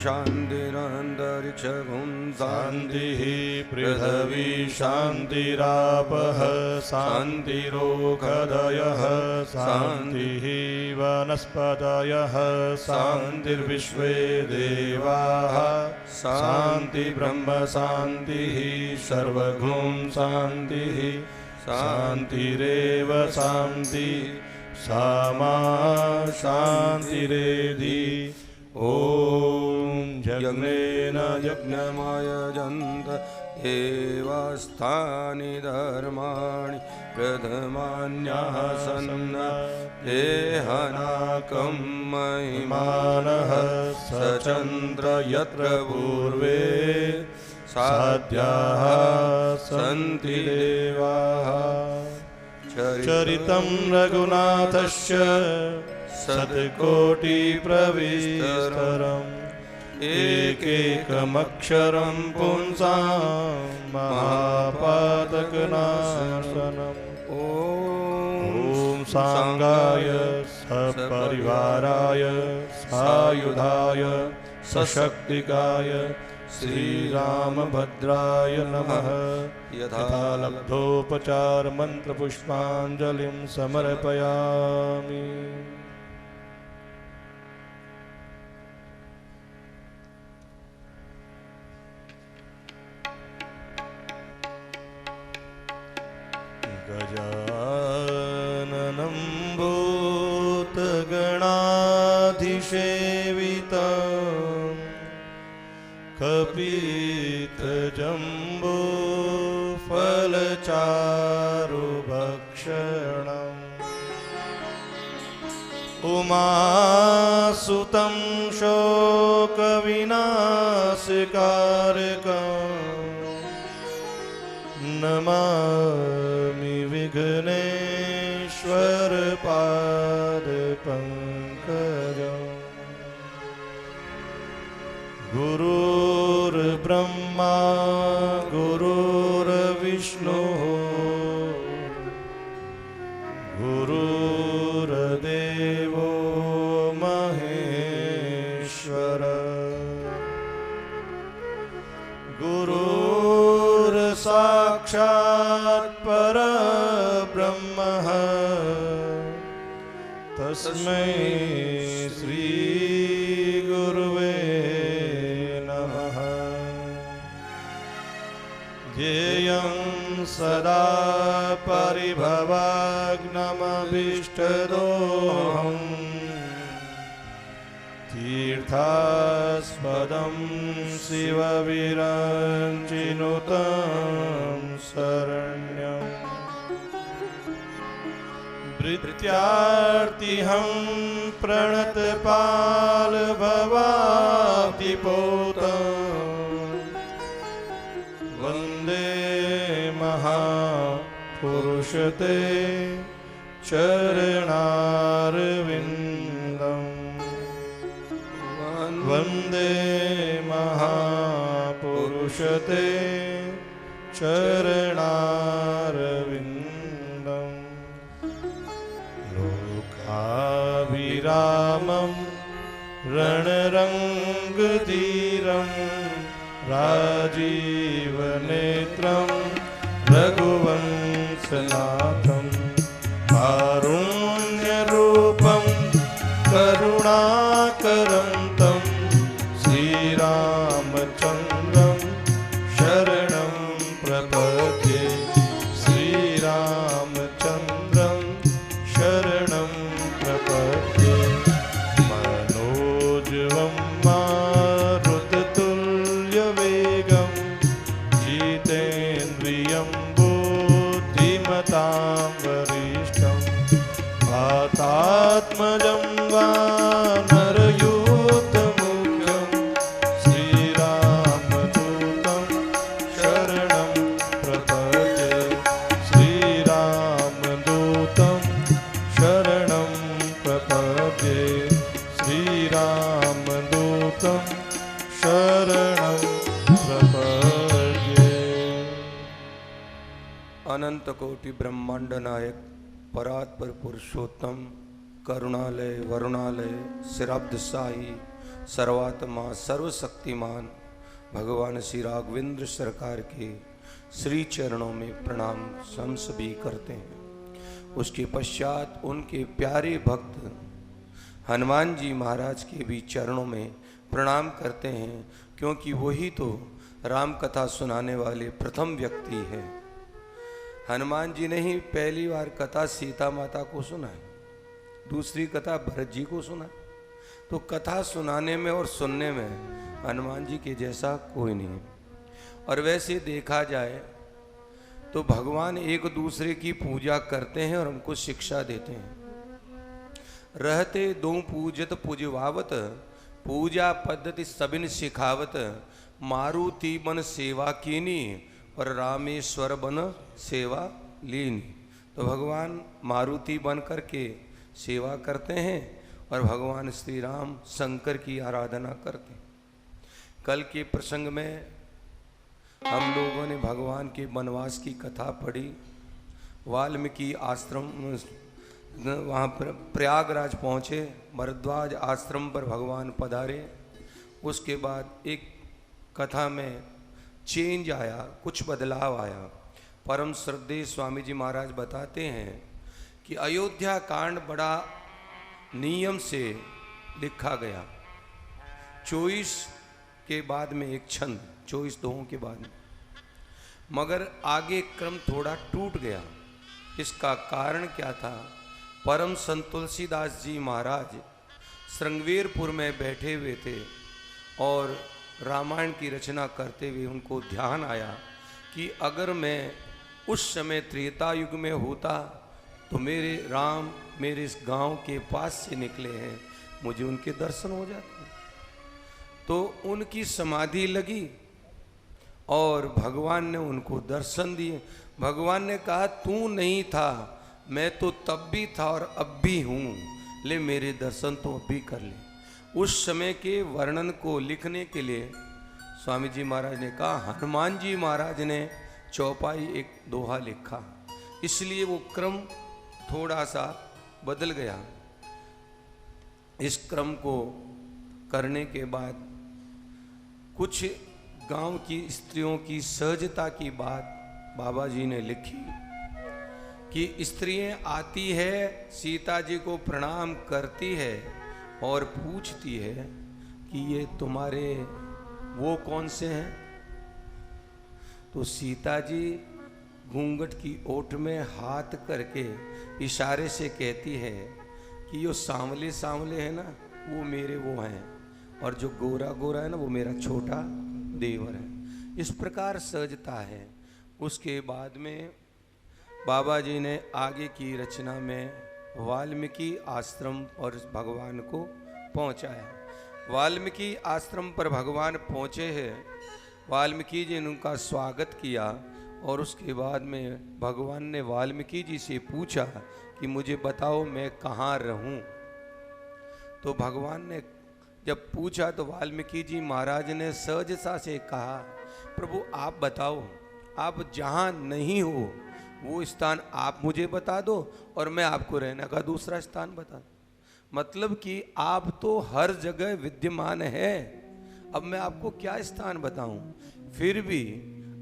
शान्तिरन्तरिक्षगुं शान्तिः पृथिवी शान्तिरापः शान्तिरोषधयः शान्तिः वनस्पतयः शान्तिर्विश्वे देवाः शान्तिर्ब्रह्म शान्तिः सर्वगुं शान्तिः शान्तिरेव शान्तिः सामा शान्तिरेधि। ॐ यज्ञेन यज्ञमयजन्त देवास्तानि धर्माणि प्रथमान्याः सन्न देहनाकं महिमानः सचन्द्र यत्र पूर्वे साध्याः सन्ति देवाः। चरितं रघुनाथस्य सत्कोटिप्रविस्तरम् एकैकमक्षरं पुंसां महापातकनाशनम्। ॐ सांगाय सपरिवाराय सायुधाय सशक्तिकाय श्रीरामभद्राय नमः। यथा लब्धोपचार मंत्रपुष्पाञ्जलिं समर्पयामि। गजाननं भूतगणाधिसेवितं कपितजम्बूफलचारुभक्षणम् उमासुतं शोकविनाशकारकम् नमामि विघ्नेश्वर पादपङ्कजम्। गुरुर्ब्रह्मा गुरुर्विष्णुः गुरुर्देवो महेश्वर गुरुर्साक्षात् परब्रह्मः तस्मै श्री गुरुवे नमः। ध्येयं सदा परिभवाग्नमभीष्टदोहम् तीर्थास्पदं शिवविरञ्चिनुतं शरण्यम्। भृत्यार्तिहं प्रणतपालभवाब्धिपोतम् वन्दे महापुरुषते चरणारविन्दम्। वन्दे महापुरुषते चरणारविन्दम्। लोकाभिरामं रणरङ्गधीरं राजीवनेत्रं रघुवंशनाथं कारुण्यरूपं करुणाकरं तं श्रीरामचन्द्रं शरणं प्रपद्ये। श्रीरामचन्द्रं शरणं प्रपद्ये। मनोजवं मारुततुल्यवेगं जितेन्द्रियं बुद्धिमतां वरिष्ठं वातात्मजं वानरयूथमुख्यं श्रीरामदूतं शरणं प्रपद्ये। श्रीरामदूतं शरणं प्रपद्ये। श्रीरामदूतं शरणं प्रपद्ये। अनंत कोटि ब्रह्मांड नायक परात्पर पुरुषोत्तम करुणालय वरुणालय शिराब्द साई सर्वात्मा सर्वशक्तिमान भगवान श्री राघवेंद्र सरकार के श्री चरणों में प्रणाम हम सभी करते हैं। उसके पश्चात उनके प्यारे भक्त हनुमान जी महाराज के भी चरणों में प्रणाम करते हैं, क्योंकि वही तो राम कथा सुनाने वाले प्रथम व्यक्ति हैं। हनुमान जी ने ही पहली बार कथा सीता माता को सुनाई, दूसरी कथा भरत जी को सुनाई। तो कथा सुनाने में और सुनने में हनुमान जी के जैसा कोई नहीं है। और वैसे देखा जाए तो भगवान एक दूसरे की पूजा करते हैं और हमको शिक्षा देते हैं। रहते दो पूजत पूजवावत, पूजा पद्धति सबिन सिखावत, मारुति बन सेवा कीनी और रामेश्वर बन सेवा लीनी। तो भगवान मारुति बन करके सेवा करते हैं और भगवान श्री राम शंकर की आराधना करते हैं। कल के प्रसंग में हम लोगों ने भगवान के वनवास की कथा पढ़ी। वाल्मीकि आश्रम वहाँ पर प्रयागराज पहुँचे, भरद्वाज आश्रम पर भगवान पधारे। उसके बाद एक कथा में चेंज आया, कुछ बदलाव आया। परम श्रद्धेय स्वामी जी महाराज बताते हैं कि अयोध्या कांड बड़ा नियम से लिखा गया। 24 के बाद में एक छंद, 24 दोहों के बाद में, मगर आगे क्रम थोड़ा टूट गया। इसका कारण क्या था? परम संत तुलसीदास जी महाराज श्रृंगवेरपुर में बैठे हुए थे और रामायण की रचना करते हुए उनको ध्यान आया कि अगर मैं उस समय त्रेता युग में होता तो मेरे राम मेरे इस गांव के पास से निकले हैं, मुझे उनके दर्शन हो जाते। तो उनकी समाधि लगी और भगवान ने उनको दर्शन दिए। भगवान ने कहा तू नहीं था, मैं तो तब भी था और अब भी हूँ, ले मेरे दर्शन तो अब भी कर ले। उस समय के वर्णन को लिखने के लिए स्वामी जी महाराज ने कहा, हनुमान जी महाराज ने चौपाई एक दोहा लिखा, इसलिए वो क्रम थोड़ा सा बदल गया। इस क्रम को करने के बाद कुछ गांव की स्त्रियों की सहजता की बात बाबा जी ने लिखी कि स्त्रियां आती है, सीता जी को प्रणाम करती है और पूछती है कि ये तुम्हारे वो कौन से हैं? तो सीता जी घूंघट की ओट में हाथ करके इशारे से कहती है कि यो सांवले सांवले है ना, वो मेरे वो हैं, और जो गोरा गोरा है ना, वो मेरा छोटा देवर है। इस प्रकार सहजता है। उसके बाद में बाबा जी ने आगे की रचना में वाल्मीकि आश्रम और भगवान को पहुंचाया। वाल्मीकि आश्रम पर भगवान पहुंचे हैं, वाल्मीकि जी ने उनका स्वागत किया और उसके बाद में भगवान ने वाल्मीकि जी से पूछा कि मुझे बताओ मैं कहाँ रहूं। तो भगवान ने जब पूछा तो वाल्मीकि जी महाराज ने सहजता से कहा, प्रभु आप बताओ, आप जहाँ नहीं हो वो स्थान आप मुझे बता दो और मैं आपको रहने का दूसरा स्थान बता दूं। मतलब कि आप तो हर जगह विद्यमान है, अब मैं आपको क्या स्थान बताऊं। फिर भी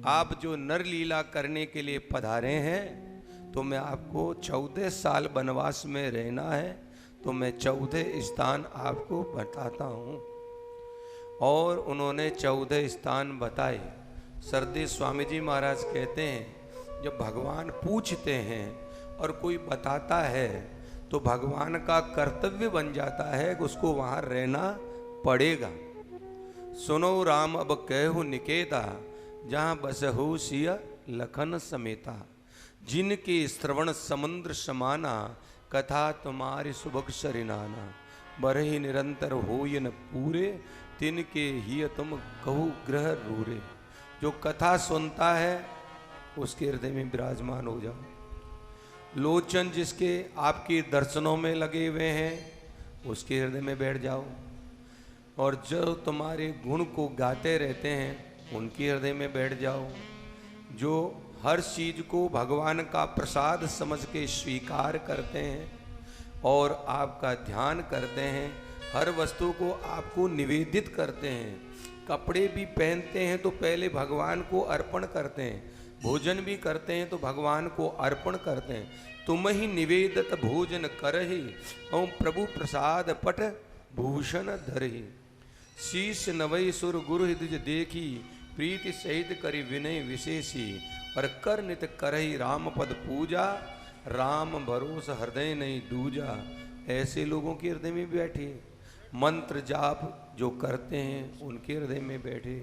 आप जो नर लीला करने के लिए पधारे हैं, तो मैं आपको 14 साल वनवास में रहना है, तो मैं 14 स्थान आपको बताता हूँ। और उन्होंने 14 स्थान बताए। श्रद्धेय स्वामी जी महाराज कहते हैं, जब भगवान पूछते हैं और कोई बताता है तो भगवान का कर्तव्य बन जाता है कि उसको वहाँ रहना पड़ेगा। सुनो राम अब कहु निकेता, जहाँ बसहु सिया लखन समेता, जिनके श्रवण समुद्र समाना, कथा तुम्हारी सुबह सरिनाना, बरही निरंतर होय न पूरे, तिनके ही तुम कहु ग्रह रूरे। जो कथा सुनता है उसके हृदय में विराजमान हो जाओ। लोचन जिसके आपके दर्शनों में लगे हुए हैं उसके हृदय में बैठ जाओ। और जो तुम्हारे गुण को गाते रहते हैं उनके हृदय में बैठ जाओ। जो हर चीज को भगवान का प्रसाद समझ के स्वीकार करते हैं और आपका ध्यान करते हैं, हर वस्तु को आपको निवेदित करते हैं। कपड़े भी पहनते हैं तो पहले भगवान को अर्पण करते हैं, भोजन भी करते हैं तो भगवान को अर्पण करते हैं। तुम ही निवेदत भोजन करहि, ओम प्रभु प्रसाद पट भूषण धरहि। शीश नवै सुर गुरु हृदय देखी, प्रीति सहित करि विनय विशेषी। और कर नित करहि राम पद पूजा, राम भरोस हृदय नहीं दूजा। ऐसे लोगों के हृदय में बैठे, मंत्र जाप जो करते हैं उनके हृदय में बैठे,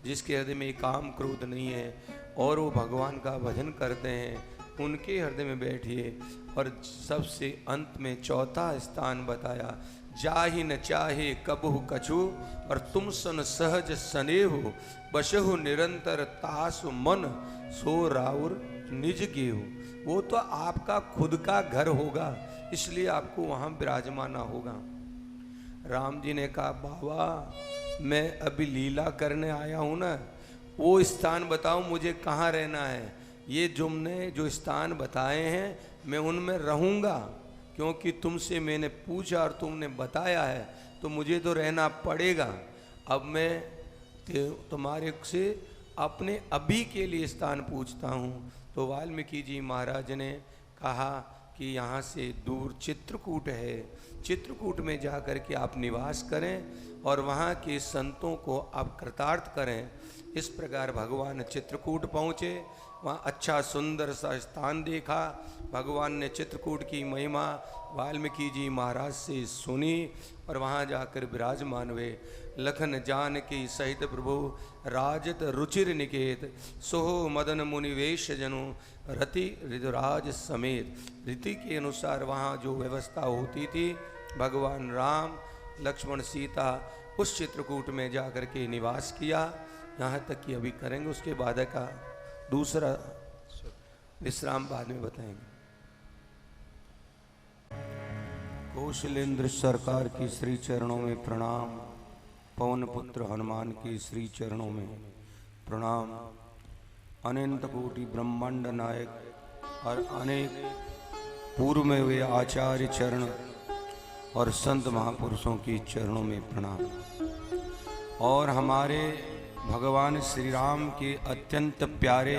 जिसके हृदय में काम क्रोध नहीं है और वो भगवान का भजन करते हैं उनके हृदय में बैठिए। और सबसे अंत में चौथा स्थान बताया, जाहि न चाहे कबहु कछु, और तुम सन सहज स्नेहु। बसहु निरंतर तासु मन, सो राउर निज गेहु। वो तो आपका खुद का घर होगा, इसलिए आपको वहाँ विराजमाना होगा। राम जी ने कहा, बाबा मैं अभी लीला करने आया हूँ ना, वो स्थान बताओ मुझे कहाँ रहना है। ये तुमने जो स्थान बताए हैं मैं उनमें रहूँगा, क्योंकि तुमसे मैंने पूछा और तुमने बताया है तो मुझे तो रहना पड़ेगा। अब मैं तुम्हारे से अपने अभी के लिए स्थान पूछता हूँ। तो वाल्मीकि जी महाराज ने कहा कि यहाँ से दूर चित्रकूट है, चित्रकूट में जा कर के आप निवास करें और वहाँ के संतों को आप कृतार्थ करें। इस प्रकार भगवान चित्रकूट पहुँचे, वहाँ अच्छा सुंदर सा स्थान देखा। भगवान ने चित्रकूट की महिमा वाल्मीकि जी महाराज से सुनी और वहाँ जाकर विराजमान हुए। लखन जान की सहित प्रभु राजत रुचिर निकेत, सोहो मदन मुनिवेश जनु रति ऋतुराज समेत। रीति के अनुसार वहाँ जो व्यवस्था होती थी, भगवान राम लक्ष्मण सीता उस चित्रकूट में जाकर के निवास किया। यहाँ तक कि अभी करेंगे, उसके बाद का दूसरा विश्राम बाद में बताएंगे। कौशलेंद्र सरकार की श्री चरणों में प्रणाम, पवन पुत्र हनुमान की श्री चरणों में प्रणाम। अनंत कोटि ब्रह्मांड नायक और अनेक पूर्व में हुए आचार्य चरण और संत महापुरुषों की चरणों में प्रणाम। और हमारे भगवान श्री राम के अत्यंत प्यारे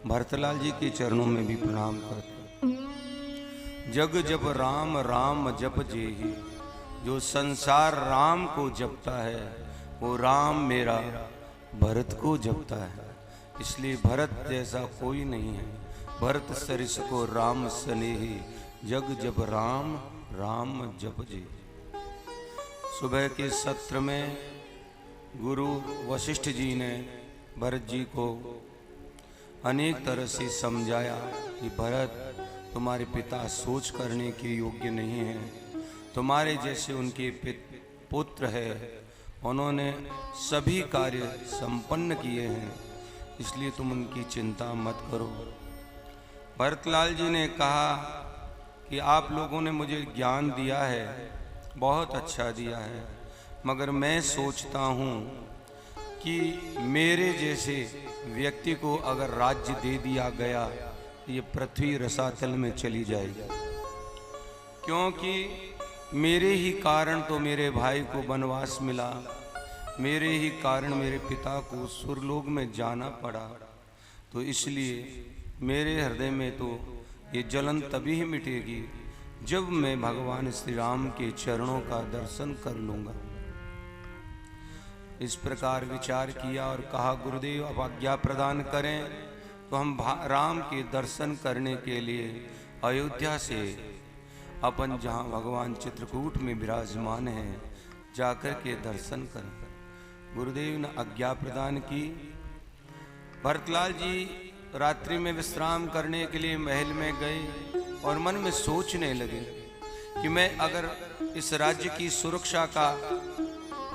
भरतलाल जी के चरणों में भी प्रणाम करते हैं। जग जब राम राम जप जेहि, जो संसार राम को जपता है वो राम मेरा भरत को जपता है। इसलिए भरत जैसा कोई नहीं है। भरत सरिस को राम स्नेही, जग जब राम राम जप जेहि। सुबह के सत्र में गुरु वशिष्ठ जी ने भरत जी को अनेक तरह से समझाया कि भरत तुम्हारे पिता सोच करने के योग्य नहीं हैं, तुम्हारे जैसे उनके पुत्र है, उन्होंने सभी कार्य संपन्न किए हैं, इसलिए तुम उनकी चिंता मत करो। भरतलाल जी ने कहा कि आप लोगों ने मुझे ज्ञान दिया है, बहुत अच्छा दिया है, मगर मैं सोचता हूँ कि मेरे जैसे व्यक्ति को अगर राज्य दे दिया गया ये पृथ्वी रसातल में चली जाएगी, क्योंकि मेरे ही कारण तो मेरे भाई को वनवास मिला, मेरे ही कारण मेरे पिता को सुरलोक में जाना पड़ा। तो इसलिए मेरे हृदय में तो ये जलन तभी ही मिटेगी जब मैं भगवान श्री राम के चरणों का दर्शन कर लूँगा। इस प्रकार विचार किया और कहा, गुरुदेव अब आज्ञा प्रदान करें तो हम राम के दर्शन करने के लिए अयोध्या से अपन जहाँ भगवान चित्रकूट में विराजमान हैं जाकर के दर्शन करें। गुरुदेव ने आज्ञा प्रदान की। भरतलाल जी रात्रि में विश्राम करने के लिए महल में गए और मन में सोचने लगे कि मैं अगर इस राज्य की सुरक्षा का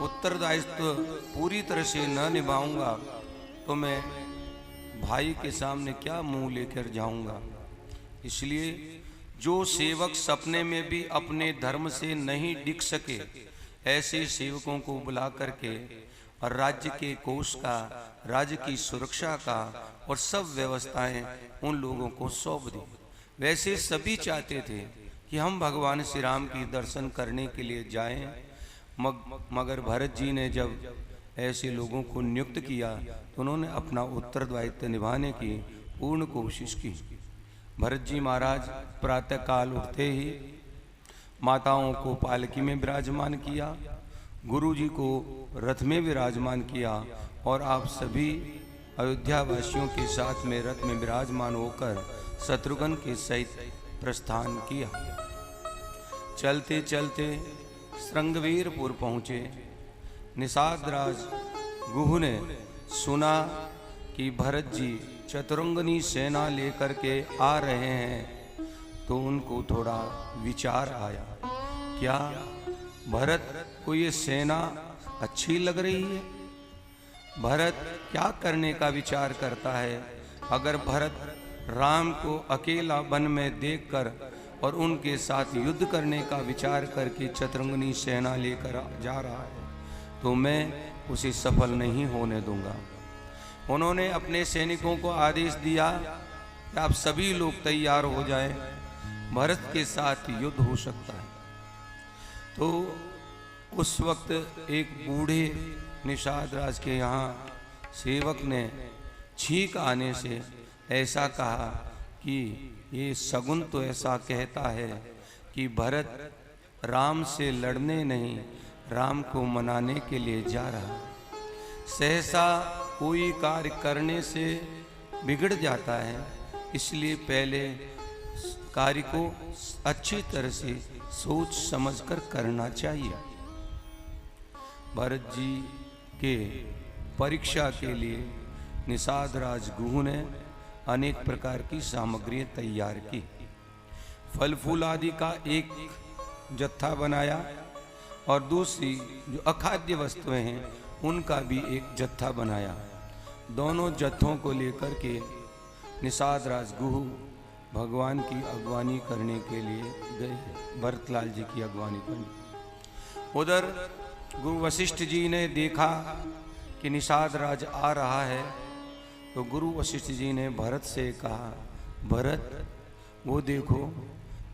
उत्तरदायित्व पूरी तरह से न निभाऊंगा तो मैं भाई के सामने क्या मुंह लेकर जाऊंगा। इसलिए जो सेवक सपने में भी अपने धर्म से नहीं डिग सके, ऐसे सेवकों को बुला करके और राज्य के कोष का, राज्य की सुरक्षा का और सब व्यवस्थाएं उन लोगों को सौंप दी। वैसे सभी चाहते थे कि हम भगवान श्री राम की दर्शन करने के लिए जाएं मगर भरत जी ने जब ऐसे लोगों को नियुक्त किया तो उन्होंने अपना उत्तरदायित्व निभाने की पूर्ण कोशिश की। भरत जी महाराज प्रातःकाल उठते ही माताओं को पालकी में विराजमान किया, गुरु जी को रथ में विराजमान किया और आप सभी अयोध्या वासियों के साथ में रथ में विराजमान होकर शत्रुघ्न के सहित प्रस्थान किया। चलते चलते श्रृंगवीरपुर पहुँचे। निषाद राज गुह ने सुना कि भरत जी चतुरंगनी सेना लेकर के आ रहे हैं तो उनको थोड़ा विचार आया, क्या भरत को ये सेना अच्छी लग रही है? भरत क्या करने का विचार करता है? अगर भरत राम को अकेला वन में देखकर और उनके साथ युद्ध करने का विचार करके चतुरंगनी सेना लेकर जा रहा है तो मैं उसे सफल नहीं होने दूंगा। उन्होंने अपने सैनिकों को आदेश दिया कि आप सभी लोग तैयार हो जाएं, भरत के साथ युद्ध हो सकता है। तो उस वक्त एक बूढ़े निषाद राज के यहाँ सेवक ने छींक आने से ऐसा कहा कि ये सगुन तो ऐसा कहता है कि भरत राम से लड़ने नहीं, राम को मनाने के लिए जा रहा है। सहसा कोई कार्य करने से बिगड़ जाता है, इसलिए पहले कार्य को अच्छी तरह से सोच समझकर करना चाहिए। भरत जी के परीक्षा के लिए निषाद राज गुह ने अनेक प्रकार की सामग्री तैयार की। फल फूल आदि का एक जत्था बनाया और दूसरी जो अखाद्य वस्तुएं हैं उनका भी एक जत्था बनाया। दोनों जत्थों को लेकर के निषाद राज गुह भगवान की अगवानी करने के लिए गए, भरतलाल जी की अगवानी करने। उधर गुरु वशिष्ठ जी ने देखा कि निषाद राज आ रहा है तो गुरु वशिष्ठ जी ने भरत से कहा, भरत वो देखो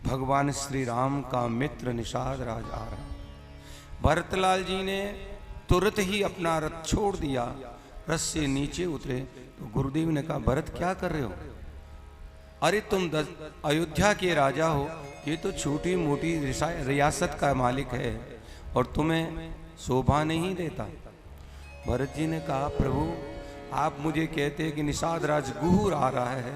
भगवान श्री राम का मित्र निषाद राज आ रहा है। भरतलाल जी ने तुरंत ही अपना रथ छोड़ दिया, रथ से नीचे उतरे तो गुरुदेव ने कहा, भरत क्या कर रहे हो? अरे तुम अयोध्या के राजा हो, ये तो छोटी मोटी रियासत का मालिक है और तुम्हें शोभा नहीं देता। भरत जी ने कहा, प्रभु आप मुझे कहते हैं कि निषाद राज गुह आ रहा है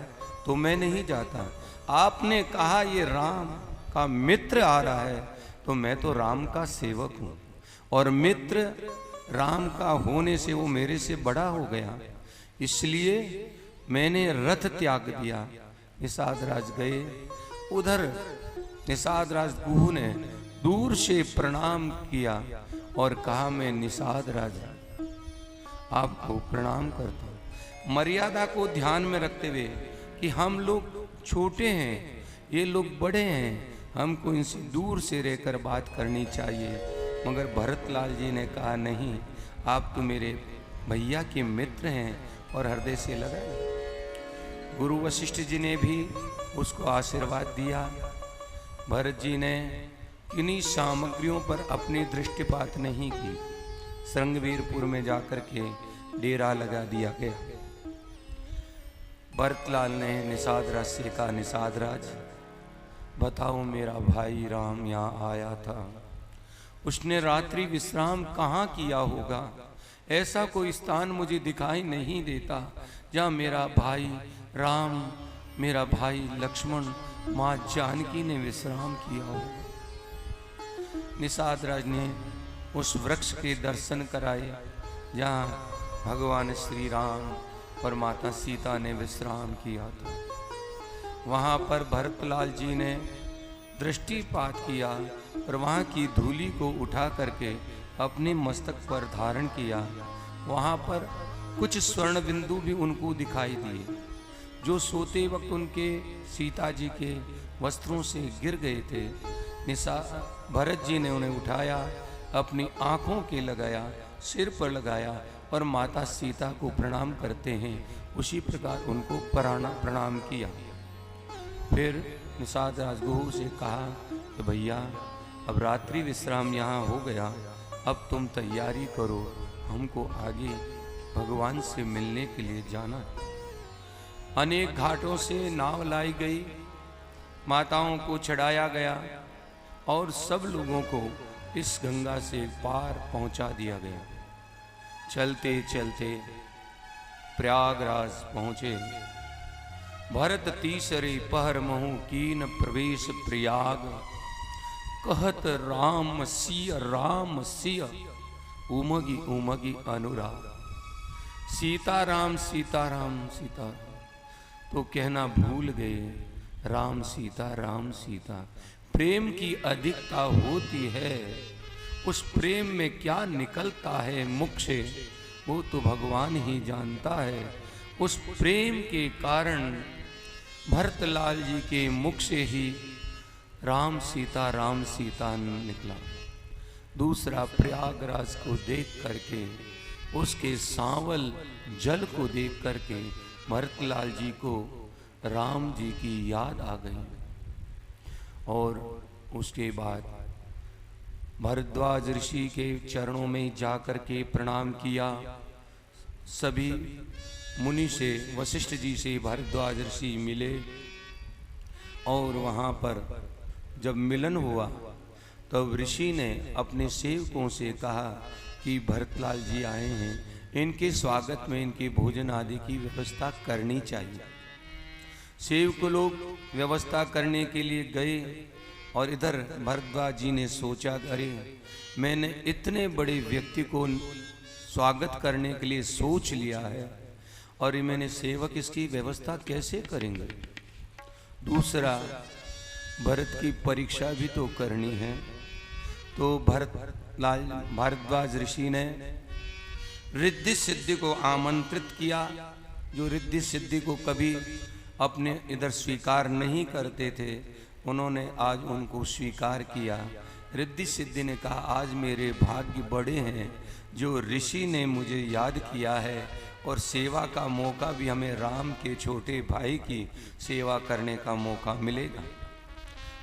तो मैं नहीं जाता। आपने कहा ये राम का मित्र आ रहा है तो मैं तो राम का सेवक हूँ और मित्र राम का होने से वो मेरे से बड़ा हो गया, इसलिए मैंने रथ त्याग दिया। निषाद राज गए। उधर निषाद राज गुह ने दूर से प्रणाम किया और कहा, मैं निषाद राज आपको प्रणाम करता हूँ। मर्यादा को ध्यान में रखते हुए कि हम लोग छोटे हैं, ये लोग बड़े हैं, हमको इनसे दूर से रहकर बात करनी चाहिए। मगर भरतलाल जी ने कहा, नहीं, आप तो मेरे भैया के मित्र हैं और हृदय से लगाए। गुरु वशिष्ठ जी ने भी उसको आशीर्वाद दिया। भरत जी ने किन्हीं सामग्रियों पर अपनी दृष्टिपात नहीं की। श्रृंगवीरपुर में जाकर के डेरा लगा दिया गया। भरतलाल ने निषाद राज से कहा, निषाद राज बताओ, मेरा भाई राम यहाँ आया था, उसने रात्रि विश्राम कहाँ किया होगा? ऐसा कोई स्थान मुझे दिखाई नहीं देता जहाँ मेरा भाई राम, मेरा भाई लक्ष्मण, माँ जानकी ने विश्राम किया हो। निषाद राज ने उस वृक्ष के दर्शन कराए जहाँ भगवान श्री राम और माता सीता ने विश्राम किया था। वहाँ पर भरतलाल जी ने दृष्टिपात किया और वहाँ की धूलि को उठा करके अपने मस्तक पर धारण किया। वहाँ पर कुछ स्वर्ण बिंदु भी उनको दिखाई दिए जो सोते वक्त उनके सीता जी के वस्त्रों से गिर गए थे। भरत जी ने उन्हें उठाया, अपनी आँखों के लगाया, सिर पर लगाया और माता सीता को प्रणाम करते हैं उसी प्रकार उनको प्रणाम किया। फिर निषाद राज गुह से कहा कि भैया अब रात्रि विश्राम यहाँ हो गया, अब तुम तैयारी करो, हमको आगे भगवान से मिलने के लिए जाना है। अनेक घाटों से नाव लाई गई, माताओं को चढ़ाया गया और सब लोगों को इस गंगा से पार पहुंचा दिया गया। चलते चलते प्रयागराज पहुंचे। भरत तीसरे पहर महु कीन प्रवेश प्रयाग, कहत राम सिय उमगी उमगी अनुराग। सीताराम सीताराम सीता तो कहना भूल गए, राम सीता। प्रेम की अधिकता होती है, उस प्रेम में क्या निकलता है मुख से वो तो भगवान ही जानता है। उस प्रेम के कारण भरतलाल जी के मुख से ही राम सीता निकला। दूसरा, प्रयागराज को देख करके, उसके सांवल जल को देख करके भरतलाल जी को राम जी की याद आ गई। और उसके बाद भरद्वाज ऋषि के चरणों में जाकर के प्रणाम किया। सभी मुनि से, वशिष्ठ जी से भरद्वाज ऋषि मिले और वहाँ पर जब मिलन हुआ तब ऋषि ने अपने सेवकों से कहा कि भरतलाल जी आए हैं, इनके स्वागत में इनके भोजन आदि की व्यवस्था करनी चाहिए। सेवक लोग व्यवस्था करने के लिए गए और इधर भरद्वाज जी ने सोचा, अरे मैंने इतने बड़े व्यक्ति को स्वागत करने के लिए सोच लिया है और मैंने सेवक इसकी व्यवस्था कैसे करेंगे। दूसरा, भरत की परीक्षा भी तो करनी है। तो भारद्वाज ऋषि ने रिद्धि सिद्धि को आमंत्रित किया, जो रिद्धि सिद्धि को कभी अपने इधर स्वीकार नहीं करते थे, उन्होंने आज उनको स्वीकार किया। रिद्धि सिद्धि ने कहा, आज मेरे भाग्य बड़े हैं जो ऋषि ने मुझे याद किया है और सेवा का मौका भी हमें राम के छोटे भाई की सेवा करने का मौका मिलेगा।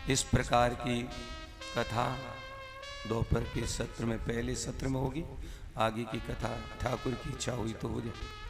इस प्रकार की कथा दोपहर के सत्र में, पहले सत्र में होगी। आगे की कथा ठाकुर की इच्छा हुई तो हो जाए।